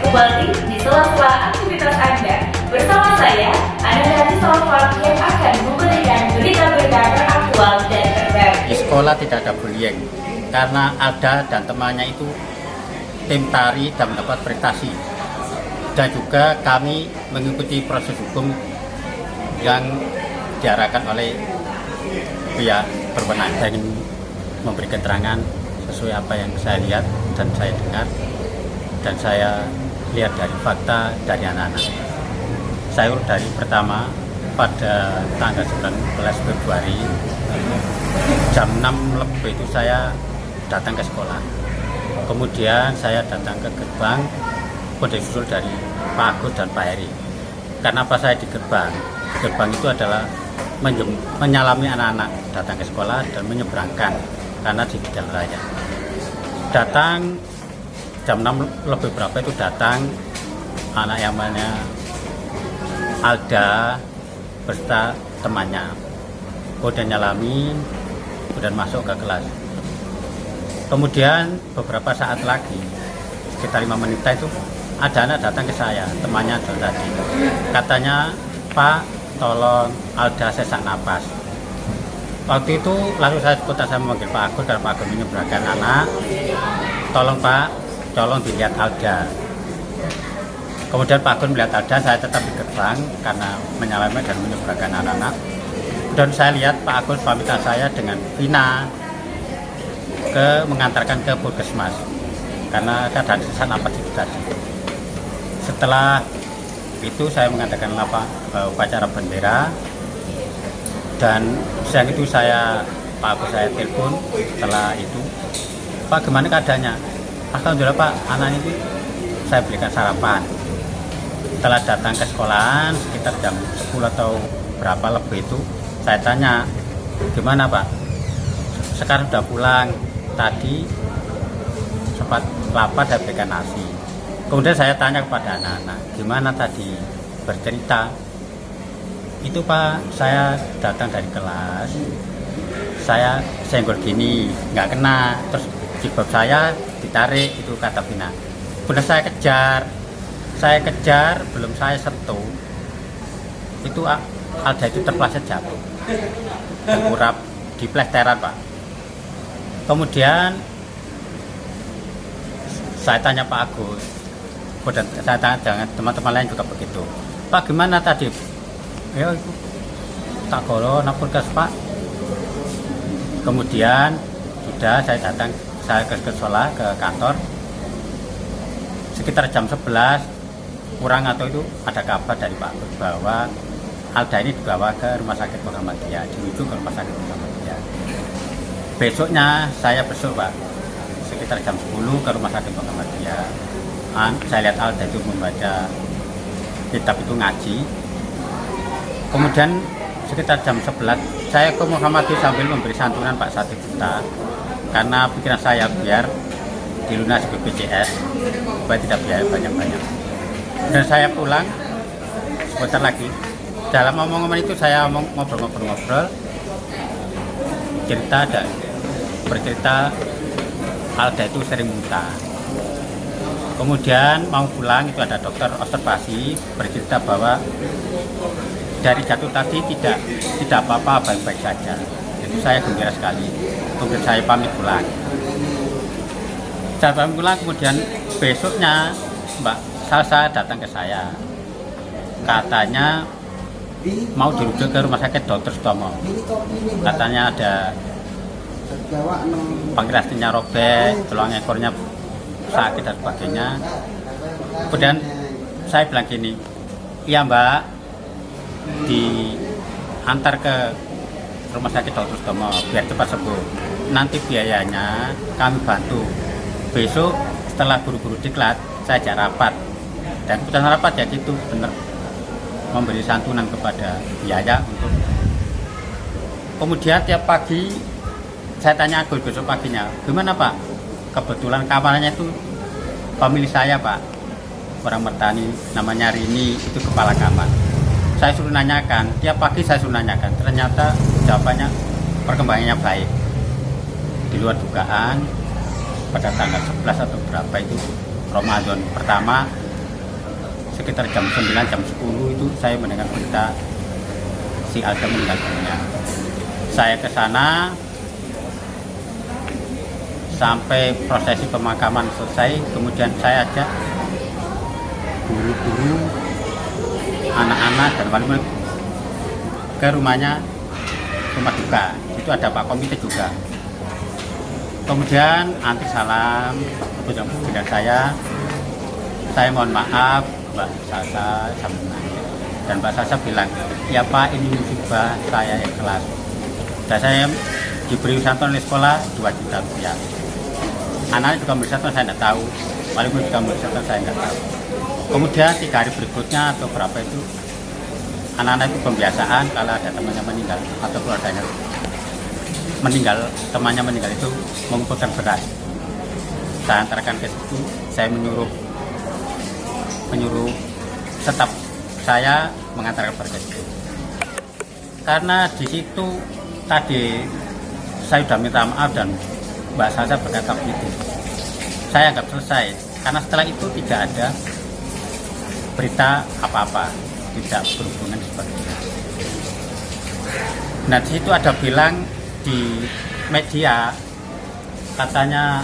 kembali di sela-sela aktivitas Anda. Bersama saya, Ananda Salafat yang akan memberikan berita-berita teraktual dan terbaru. Di sekolah tidak ada bullying karena Alda dan temannya itu tim tari dan mendapat prestasi. Dan juga kami mengikuti proses hukum yang diarahkan oleh pihak berwenang. Saya ingin memberi keterangan sesuai apa yang saya lihat dan saya dengar dan saya lihat dari fakta dari anak-anak. Saya dari pertama pada tanggal 19 Februari jam 6 lebih itu saya datang ke sekolah. Kemudian saya datang ke gerbang, disusul dari Pak Agus dan Pak Heri. Kenapa saya di gerbang? Gerbang itu adalah menyalami anak-anak datang ke sekolah dan menyeberangkan karena di jalan raya. Datang jam 6 lebih berapa itu datang anak yang namanya Alda beserta temannya. Kemudian nyalami, kemudian masuk ke kelas. Kemudian beberapa saat lagi, sekitar 5 menit itu ada anak datang ke saya, temannya tadi. Katanya, Pak, tolong Alda sesak napas. Waktu itu lalu saya memanggil Pak Agus karena Pak Agus menyeberangkan anak. Tolong Pak, tolong dilihat Alda. Kemudian Pak Agus melihat Alda, saya tetap di gerbang karena menyalami dan menyeberangkan anak-anak. Dan saya lihat Pak Agus pamitan saya dengan Vina mengantarkan ke puskesmas karena keadaan sesak napas itu tadi. Setelah itu saya mengadakan upacara bendera dan siang itu Pak Agus saya telepon. Setelah itu, Pak, gimana keadaannya? Alhamdulillah Pak, anak itu saya berikan sarapan. Setelah datang ke sekolahan sekitar jam 10 atau berapa lebih itu, saya tanya, gimana Pak? Sekarang sudah pulang, tadi sempat lapar saya berikan nasi. Kemudian saya tanya kepada anak-anak, gimana tadi? Bercerita. Itu Pak, saya datang dari kelas, saya senggol gini, nggak kena, terus jilbab saya ditarik, itu kata Vina. Kemudian saya kejar, belum saya sentuh, itu Alda itu terpleset jatuh, terkurap di plesteran Pak. Kemudian saya tanya Pak Agus, kemudian saya tanya teman-teman lain juga begitu. Pak, gimana tadi? Ya itu tak golo napur ke Pak. Kemudian sudah saya ke sekolah, ke kantor. Sekitar jam 11 kurang atau itu ada kabar dari Pak Agus bahwa Alda ini dibawa ke Rumah Sakit Muhammadiyah, dirujuk ke Rumah Sakit Muhammadiyah. Besoknya saya besok Pak, sekitar jam 10 ke Rumah Sakit Muhammadiyah. Saya lihat Alda itu membaca kitab itu ngaji. Kemudian sekitar jam 11 saya ke Muhammadiyah sambil memberi santunan Pak 1 juta karena pikiran saya biar dilunasi BPJS supaya tidak biaya banyak-banyak. Dan saya pulang sebentar lagi. Dalam ngomong-ngomong itu saya ngobrol-ngobrol bercerita Alda itu sering muntah. Kemudian mau pulang itu ada dokter observasi bercerita bahwa dari jatuh tadi tidak apa-apa, baik-baik saja. Jadi saya gembira sekali. Kemudian saya pamit pulang. Kemudian besoknya Mbak Salsa datang ke saya. Katanya mau dirujuk ke Rumah Sakit Dr. Sutomo. Katanya ada pankreasnya robek, tulang ekornya sakit dan sebagainya. Kemudian saya bilang gini, iya Mbak, diantar ke Rumah Sakit Dr. Sutomo biar cepat sembuh. Nanti biayanya kami bantu. Besok setelah guru-guru diklat saya ajak rapat, dan keputusan rapat ya gitu bener, memberi santunan kepada biaya untuk. Kemudian tiap pagi saya tanya Agus besok paginya, gimana Pak? Kebetulan kamarnya itu pemilik saya Pak, orang Mertani, namanya Rini, itu kepala kamar. Saya suruh nanyakan, tiap pagi saya suruh nanyakan, ternyata jawabannya perkembangannya baik. Di luar dugaan, pada tanggal 11 atau berapa itu Ramadan pertama sekitar jam 9, jam 10 itu saya mendengar berita si Alda meninggal dunia. Saya ke sana sampai prosesi pemakaman selesai, kemudian saya ajak guru-guru, anak-anak dan wali-wali ke rumah duka. Itu ada Pak Komite juga. Kemudian anti salam dengan saya mohon maaf Mbak Sasa dan Mbak Sasa bilang, ya Pak, ini musibah, saya ikhlas. Dan saya diberi santunan oleh sekolah 2 juta rupiah. Anaknya juga memberi santunan, saya tidak tahu. Walaupun juga memberi santunan, saya tidak tahu. Kemudian 3 hari berikutnya atau berapa itu, anak-anak itu pembiasaan kalau ada temannya meninggal atau keluarganya meninggal, temannya meninggal itu mengumpulkan beras. Saya antarkan ke situ, saya menyuruh staf saya mengantarkan beras ke situ. Karena di situ tadi saya sudah minta maaf dan Mbak Sasa berkata begitu. Saya anggap selesai, karena setelah itu tidak ada berita apa-apa, tidak berhubungan seperti itu. Nah, di situ ada bilang di media katanya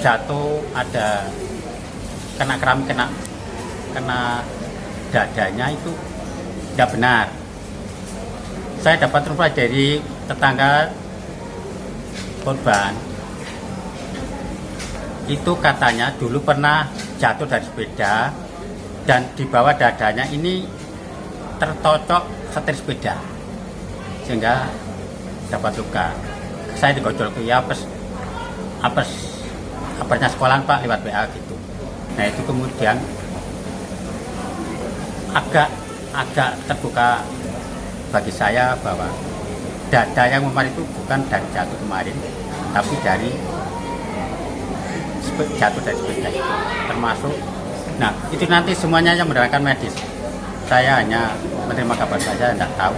jatuh, ada kena keramik, kena dadanya, itu tidak benar. Saya dapat telepon dari tetangga korban, itu katanya dulu pernah jatuh dari sepeda dan di bawah dadanya ini tertocok setir sepeda sehingga dapat luka. Saya digojol ke apesnya sekolahan Pak lewat WA gitu. Nah, itu kemudian agak terbuka bagi saya bahwa dada yang memar itu bukan dari jatuh kemarin, tapi dari jatuh dari sepeda itu termasuk. Nah, itu nanti semuanya yang menerangkan medis. Saya hanya menerima kabar saja, tidak tahu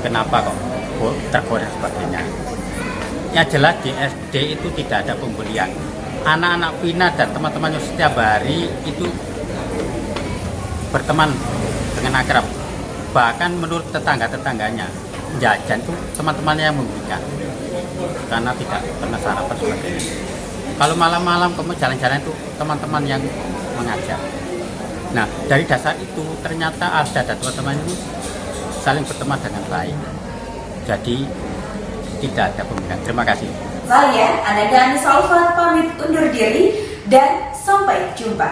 kenapa kok tergores sebagainya. Yang jelas di SD itu tidak ada pembulian. Anak-anak Vina dan teman-temannya setiap hari itu berteman dengan akrab. Bahkan menurut tetangga-tetangganya, jajan itu teman-temannya yang memberikan karena tidak pernah sarapan sebagainya. Kalau malam-malam kamu jalan-jalan itu teman-teman yang mengajak. Nah, dari dasar itu ternyata ada teman-teman itu saling berteman dengan baik. Jadi tidak ada pembinaan. Terima kasih. Saya Ananda Anisolfa pamit undur diri dan sampai jumpa.